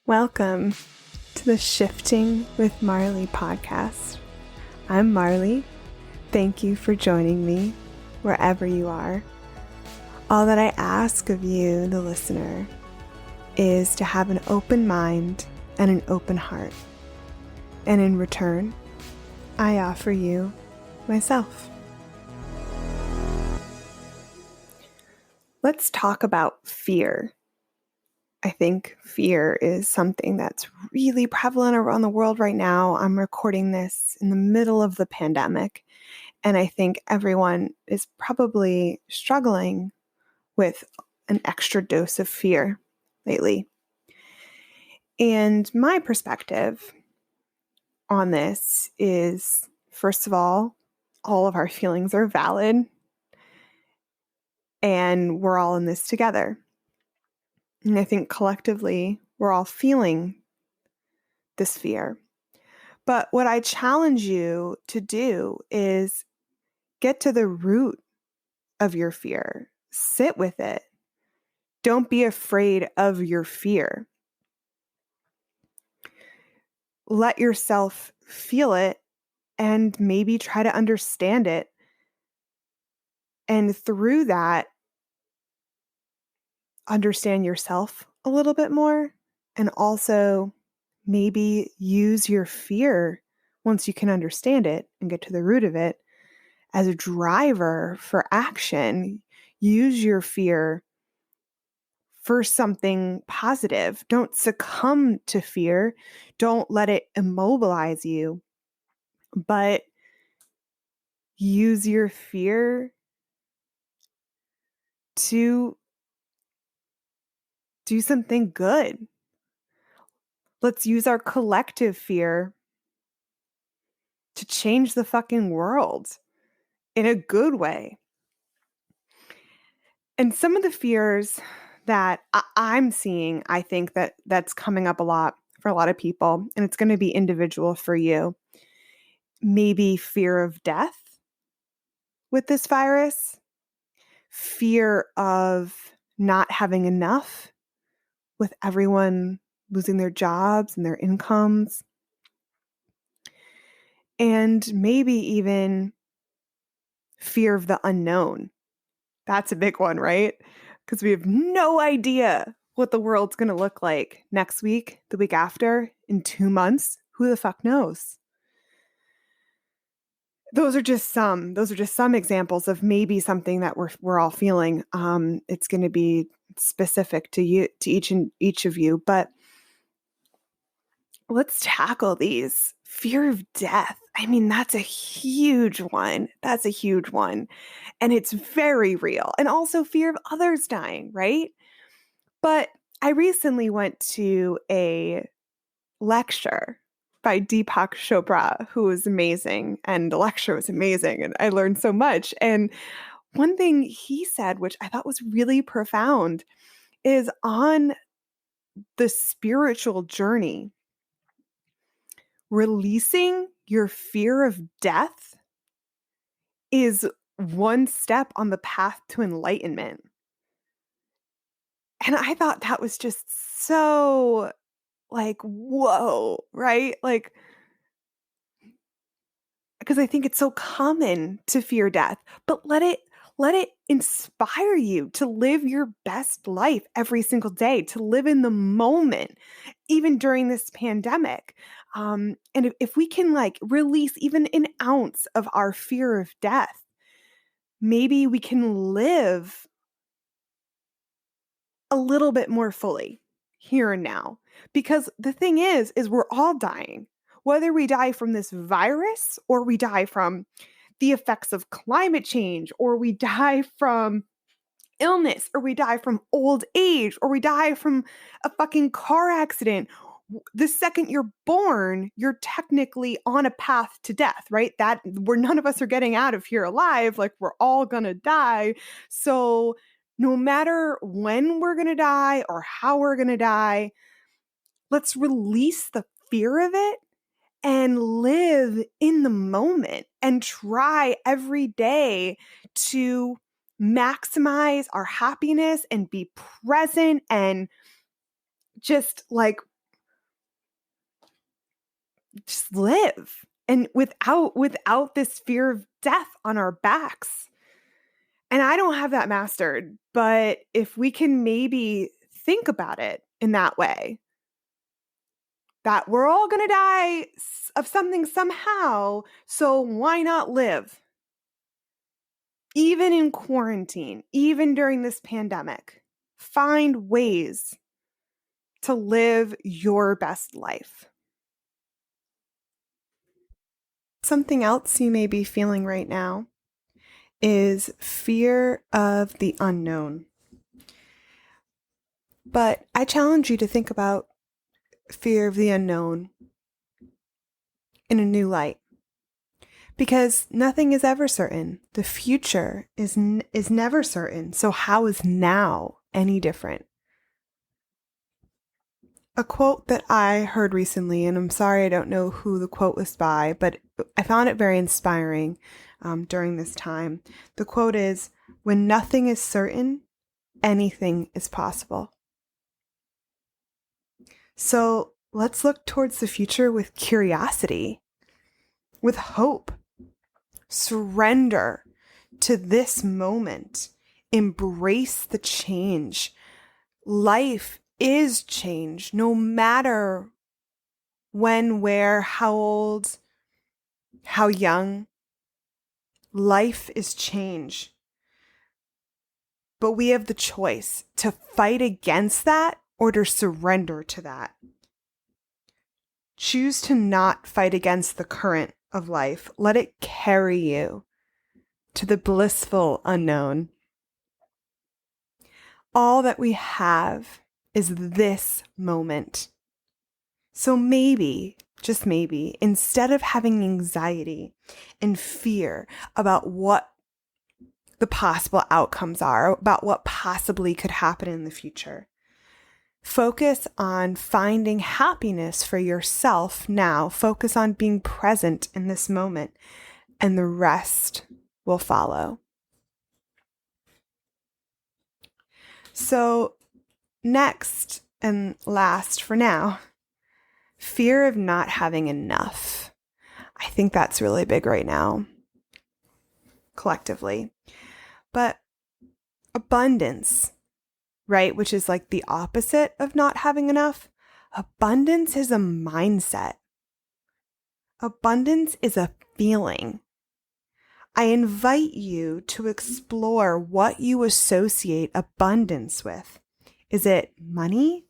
Welcome to the Shifting with Marlee podcast. I'm Marlee. Thank you for joining me wherever you are. All that I ask of you, the listener, is to have an open mind and an open heart. And in return, I offer you myself. Let's talk about fear. I think fear is something that's really prevalent around the world right now. I'm recording this in the middle of the pandemic, and I think everyone is probably struggling with an extra dose of fear lately. And my perspective on this is, first of all of our feelings are valid, and we're all in this together. And I think collectively, we're all feeling this fear. But what I challenge you to do is get to the root of your fear. Sit with it. Don't be afraid of your fear. Let yourself feel it and maybe try to understand it. And through that, understand yourself a little bit more, and also maybe use your fear, once you can understand it and get to the root of it, as a driver for action. Use your fear for something positive. Don't succumb to fear. Don't let it immobilize you, but use your fear to do something good. Let's use our collective fear to change the fucking world in a good way. And some of the fears that I'm seeing, I think that's coming up a lot for a lot of people, and it's going to be individual for you. Maybe fear of death with this virus, fear of not having enough with everyone losing their jobs and their incomes, and maybe even fear of the unknown. That's a big one, right? Because we have no idea what the world's going to look like next week, the week after, in 2 months. Who the fuck knows? Those are just some examples of maybe something that we're all feeling. It's going to be specific to you, to each of you, but let's tackle these. Fear of death. I mean, that's a huge one. And it's very real. And also fear of others dying, right? But I recently went to a lecture by Deepak Chopra, who was amazing. And the lecture was amazing. And I learned so much. And one thing he said, which I thought was really profound, is on the spiritual journey, releasing your fear of death is one step on the path to enlightenment. And I thought that was just so whoa, right? Because I think it's so common to fear death, but let it inspire you to live your best life every single day, to live in the moment, even during this pandemic. And if we can release even an ounce of our fear of death, maybe we can live a little bit more fully here and now. Because the thing is we're all dying, whether we die from this virus or we die from the effects of climate change, or we die from illness, or we die from old age, or we die from a fucking car accident. The second you're born, you're technically on a path to death, right? That where none of us are getting out of here alive. We're all gonna die. So no matter when we're gonna die or how we're gonna die, let's release the fear of it and live in the moment and try every day to maximize our happiness and be present and just just live and without this fear of death on our backs. And I don't have that mastered, but if we can maybe think about it in that way, that we're all going to die of something somehow, so why not live? Even in quarantine, even during this pandemic, find ways to live your best life. Something else you may be feeling right now is fear of the unknown. But I challenge you to think about fear of the unknown in a new light. Because nothing is ever certain. The future is never certain. So how is now any different? A quote that I heard recently, and I'm sorry I don't know who the quote was by, but I found it very inspiring during this time. The quote is, "When nothing is certain, anything is possible." So let's look towards the future with curiosity, with hope. Surrender to this moment. Embrace the change. Life is change, no matter when, where, how old, how young. Life is change. But we have the choice to fight against that or to surrender to that. Choose to not fight against the current of life. Let it carry you to the blissful unknown. All that we have is this moment. So maybe, just maybe, instead of having anxiety and fear about what the possible outcomes are, about what possibly could happen in the future, focus on finding happiness for yourself now. Focus on being present in this moment, and the rest will follow. So, next and last for now, fear of not having enough. I think that's really big right now, collectively. But abundance, right, which is like the opposite of not having enough. Abundance is a mindset. Abundance is a feeling. I invite you to explore what you associate abundance with. Is it money?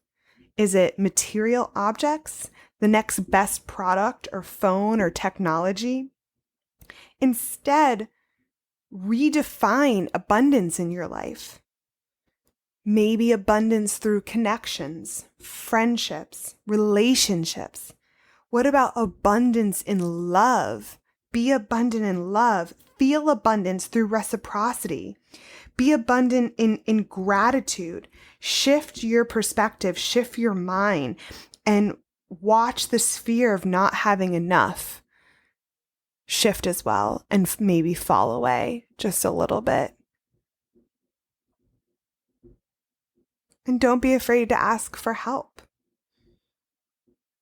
Is it material objects? The next best product or phone or technology? Instead, redefine abundance in your life. Maybe abundance through connections, friendships, relationships. What about abundance in love? Be abundant in love. Feel abundance through reciprocity. Be abundant in gratitude. Shift your perspective, shift your mind, and watch the sphere of not having enough shift as well, and maybe fall away just a little bit. And don't be afraid to ask for help.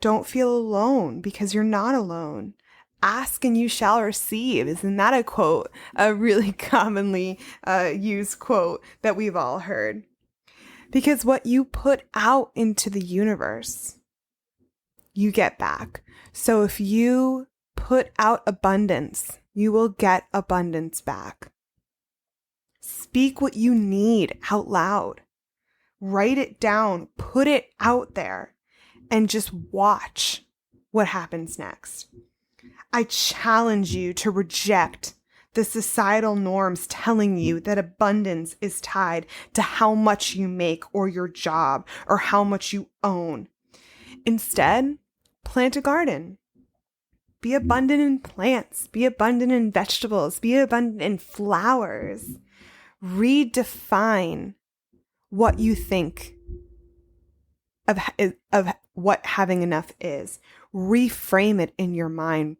Don't feel alone, because you're not alone. Ask and you shall receive. Isn't that a quote? A really commonly used quote that we've all heard. Because what you put out into the universe, you get back. So if you put out abundance, you will get abundance back. Speak what you need out loud. Write it down. Put it out there. And just watch what happens next. I challenge you to reject the societal norms telling you that abundance is tied to how much you make or your job or how much you own. Instead, plant a garden. Be abundant in plants. Be abundant in vegetables. Be abundant in flowers. Redefine what you think of what having enough is. Reframe it in your mind.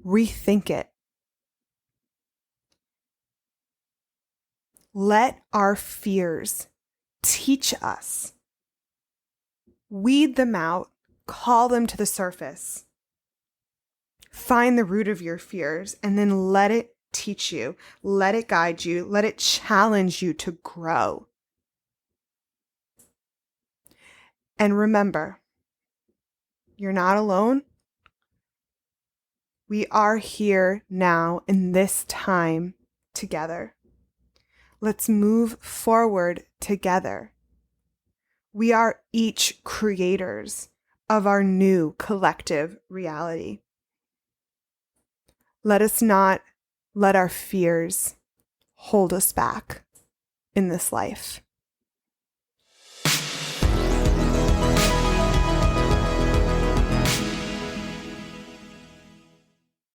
Rethink it. Let our fears teach us. Weed them out. Call them to the surface. Find the root of your fears and then let it teach you, let it guide you, let it challenge you to grow. And remember, you're not alone. We are here now in this time together. Let's move forward together. We are each creators of our new collective reality. Let us not let our fears hold us back in this life.